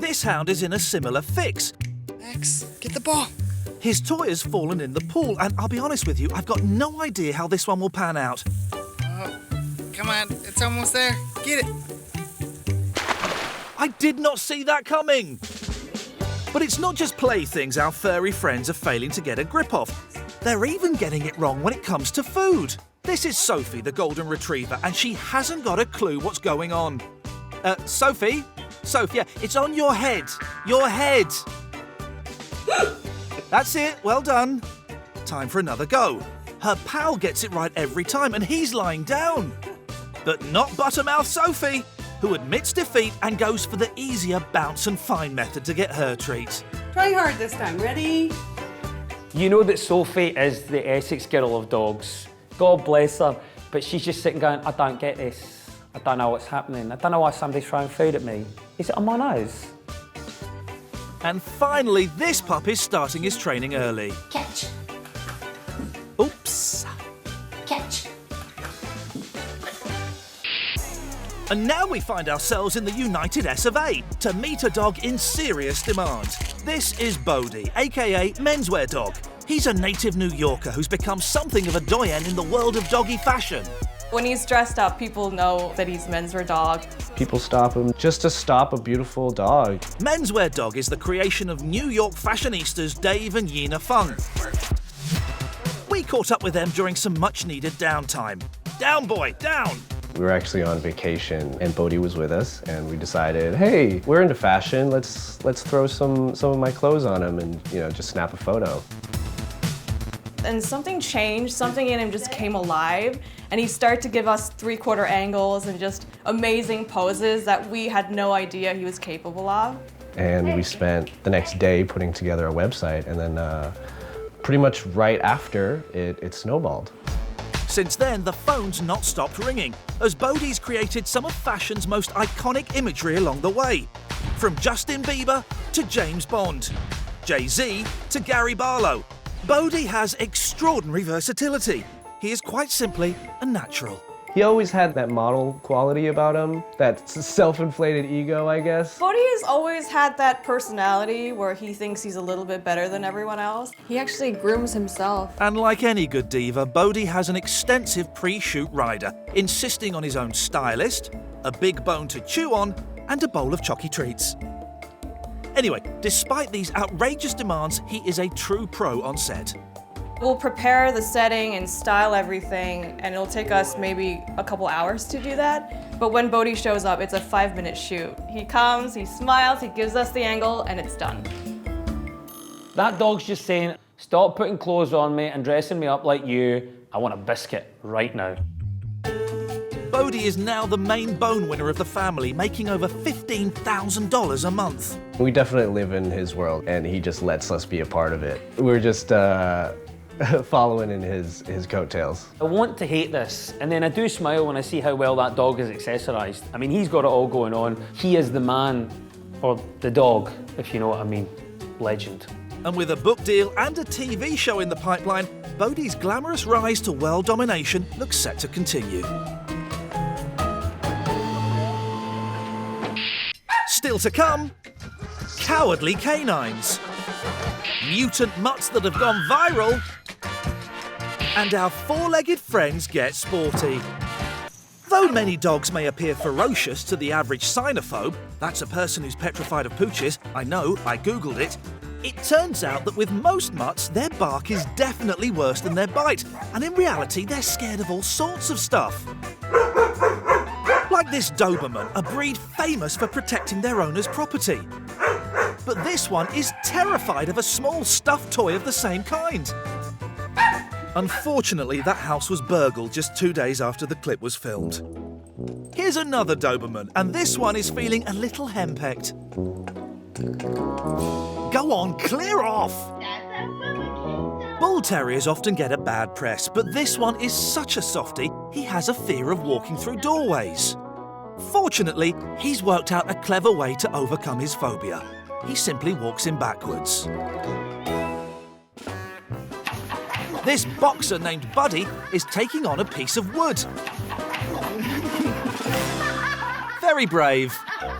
This hound is in a similar fix. Max, get the ball. His toy has fallen in the pool, and I'll be honest with you, I've got no idea how this one will pan out. Oh, come on, it's almost there. Get it. I did not see that coming. But it's not just playthings our furry friends are failing to get a grip of. They're even getting it wrong when it comes to food. This is Sophie, the golden retriever, and she hasn't got a clue what's going on. Sophie? Sophia, it's on your head. Your head. That's it, well done. Time for another go. Her pal gets it right every time, and he's lying down. But not Buttermouth Sophie, who admits defeat and goes for the easier bounce and fine method to get her treat. Try hard this time, ready? You know that Sophie is the Essex girl of dogs. God bless her, but she's just sitting going, I don't get this. I don't know what's happening. I don't know why somebody's throwing food at me. Is it on my nose? And finally, this pup is starting his training early. Catch. Oops. Catch. And now we find ourselves in the United S of A to meet a dog in serious demand. This is Bodie, aka Menswear Dog. He's a native New Yorker who's become something of a doyen in the world of doggy fashion. When he's dressed up, people know that he's Menswear Dog. People stop him just to stop a beautiful dog. Menswear Dog is the creation of New York fashionistas Dave and Yina Fung. We caught up with them during some much-needed downtime. Down, boy, down! We were actually on vacation and Bodie was with us and we decided, hey, we're into fashion, let's throw some of my clothes on him and, you know, just snap a photo. And something changed, something in him just came alive, and he started to give us three-quarter angles and just amazing poses that we had no idea he was capable of. And we spent the next day putting together a website, and then pretty much right after, it snowballed. Since then, the phone's not stopped ringing, as Bodie's created some of fashion's most iconic imagery along the way. From Justin Bieber to James Bond, Jay-Z to Gary Barlow. Bodie has extraordinary versatility. He is quite simply a natural. He always had that model quality about him, that self-inflated ego, I guess. Bodie has always had that personality where he thinks he's a little bit better than everyone else. He actually grooms himself. And like any good diva, Bodie has an extensive pre-shoot rider, insisting on his own stylist, a big bone to chew on, and a bowl of chalky treats. Anyway, despite these outrageous demands, he is a true pro on set. We'll prepare the setting and style everything, and it'll take us maybe a couple hours to do that. But when Bodie shows up, it's a 5-minute shoot. He comes, he smiles, he gives us the angle, and it's done. That dog's just saying, stop putting clothes on me and dressing me up like you. I want a biscuit right now. Bodie is now the main bone winner of the family, making over $15,000 a month. We definitely live in his world, and he just lets us be a part of it. We're just following in his coattails. I want to hate this, and then I do smile when I see how well that dog is accessorized. I mean, he's got it all going on. He is the man, or the dog, if you know what I mean. Legend. And with a book deal and a TV show in the pipeline, Bodie's glamorous rise to world domination looks set to continue. Still to come, cowardly canines, mutant mutts that have gone viral, and our four-legged friends get sporty. Though many dogs may appear ferocious to the average cynophobe, that's a person who's petrified of pooches, I know, I googled it, it turns out that with most mutts, their bark is definitely worse than their bite, and in reality, they're scared of all sorts of stuff. Like this Doberman, a breed famous for protecting their owner's property. But this one is terrified of a small stuffed toy of the same kind. Unfortunately, that house was burgled just 2 days after the clip was filmed. Here's another Doberman, and this one is feeling a little henpecked. Go on, clear off! Bull terriers often get a bad press, but this one is such a softie, he has a fear of walking through doorways. Fortunately, he's worked out a clever way to overcome his phobia. He simply walks in backwards. This boxer named Buddy is taking on a piece of wood. Very brave.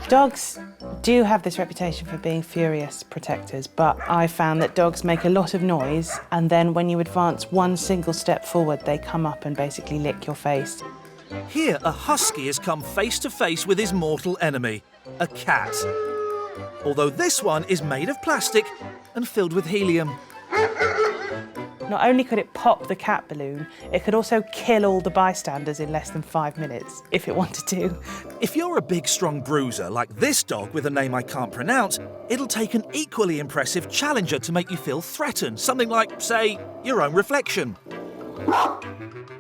Dogs do have this reputation for being furious protectors, but I found that dogs make a lot of noise, and then when you advance one single step forward, they come up and basically lick your face. Here, a husky has come face to face with his mortal enemy, a cat. Although this one is made of plastic and filled with helium. Not only could it pop the cat balloon, it could also kill all the bystanders in less than 5 minutes, if it wanted to. If you're a big, strong bruiser like this dog with a name I can't pronounce, it'll take an equally impressive challenger to make you feel threatened. Something like, say, your own reflection.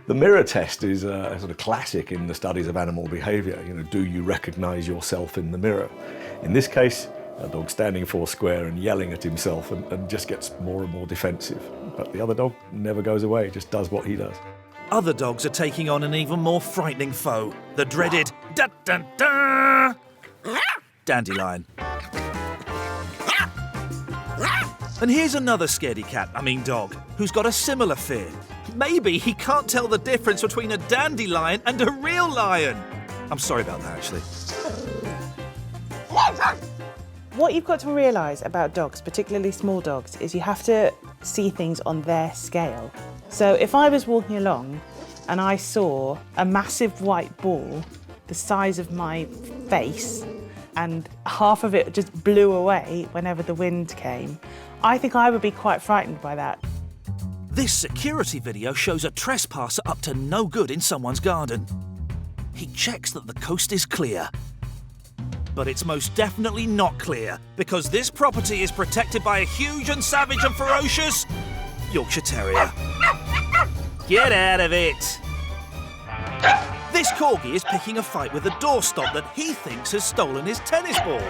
The mirror test is a sort of classic in the studies of animal behaviour. You know, do you recognise yourself in the mirror? In this case, a dog standing foursquare and yelling at himself and just gets more and more defensive. But the other dog never goes away, just does what he does. Other dogs are taking on an even more frightening foe, the dreaded da-da-da dandelion. And here's another scaredy cat, dog, who's got a similar fear. Maybe he can't tell the difference between a dandelion and a real lion. I'm sorry about that, actually. What you've got to realise about dogs, particularly small dogs, is you have to see things on their scale. So if I was walking along and I saw a massive white ball the size of my face and half of it just blew away whenever the wind came, I think I would be quite frightened by that. This security video shows a trespasser up to no good in someone's garden. He checks that the coast is clear. But it's most definitely not clear, because this property is protected by a huge and savage and ferocious Yorkshire Terrier. Get out of it! This corgi is picking a fight with a doorstop that he thinks has stolen his tennis ball.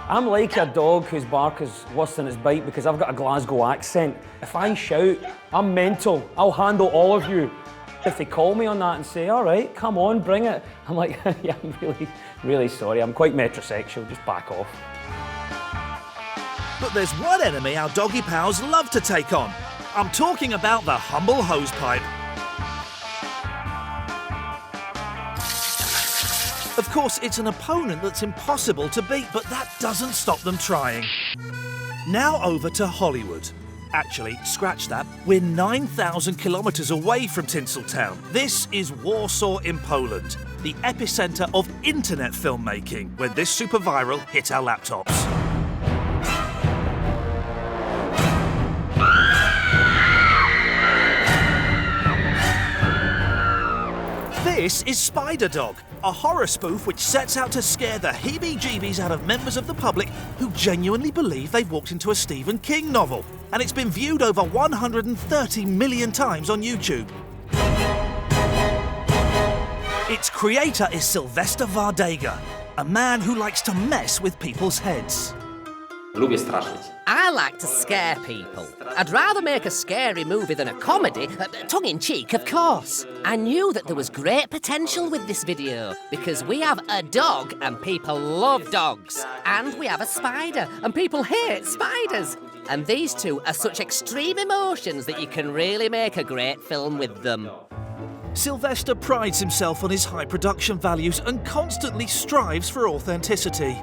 I'm like a dog whose bark is worse than its bite because I've got a Glasgow accent. If I shout, I'm mental, I'll handle all of you. If they call me on that and say, all right, come on, bring it, I'm like, yeah, I'm really sorry. I'm quite metrosexual, just back off. But there's one enemy our doggy pals love to take on. I'm talking about the humble hosepipe. Of course, it's an opponent that's impossible to beat, but that doesn't stop them trying. Now over to Hollywood. Actually, scratch that. We're 9,000 kilometres away from Tinseltown. This is Warsaw in Poland, the epicentre of internet filmmaking, when this super viral hit our laptops. This is Spider Dog, a horror spoof which sets out to scare the heebie-jeebies out of members of the public who genuinely believe they've walked into a Stephen King novel. And it's been viewed over 130 million times on YouTube. Its creator is Sylwester Wardega, a man who likes to mess with people's heads. Lubię straszyć. I like to scare people. I'd rather make a scary movie than a comedy, tongue-in-cheek, of course. I knew that there was great potential with this video, because we have a dog and people love dogs. And we have a spider and people hate spiders. And these two are such extreme emotions that you can really make a great film with them. Sylwester prides himself on his high production values and constantly strives for authenticity.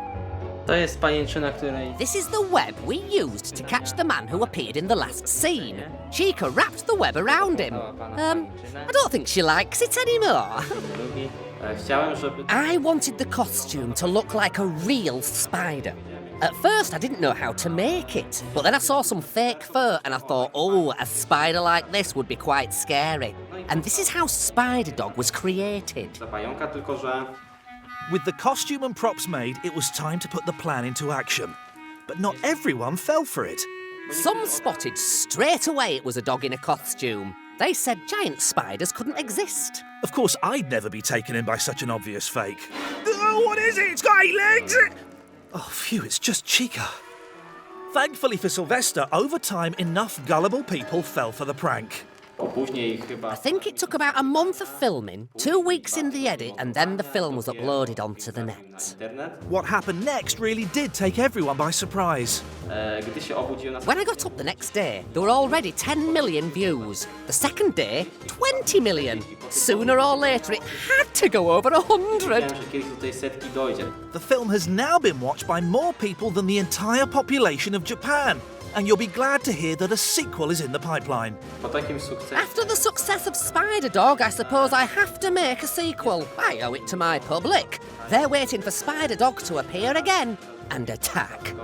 This is the web we used to catch the man who appeared in the last scene. Chica wrapped the web around him. I don't think she likes it anymore. I wanted the costume to look like a real spider. At first, I didn't know how to make it, but then I saw some fake fur and I thought, oh, a spider like this would be quite scary. And this is how Spider Dog was created. With the costume and props made, it was time to put the plan into action. But not everyone fell for it. Some spotted straight away it was a dog in a costume. They said giant spiders couldn't exist. Of course, I'd never be taken in by such an obvious fake. Oh, what is it? It's got 8 legs! Oh, phew, it's just Chica. Thankfully for Sylwester, over time, enough gullible people fell for the prank. I think it took about a month of filming, 2 weeks in the edit, and then the film was uploaded onto the net. What happened next really did take everyone by surprise. When I got up the next day, there were already 10 million views. The second day, 20 million. Sooner or later, it had to go over 100. The film has now been watched by more people than the entire population of Japan. And you'll be glad to hear that a sequel is in the pipeline. After the success of Spider-Dog, I suppose I have to make a sequel. I owe it to my public. They're waiting for Spider-Dog to appear again and attack.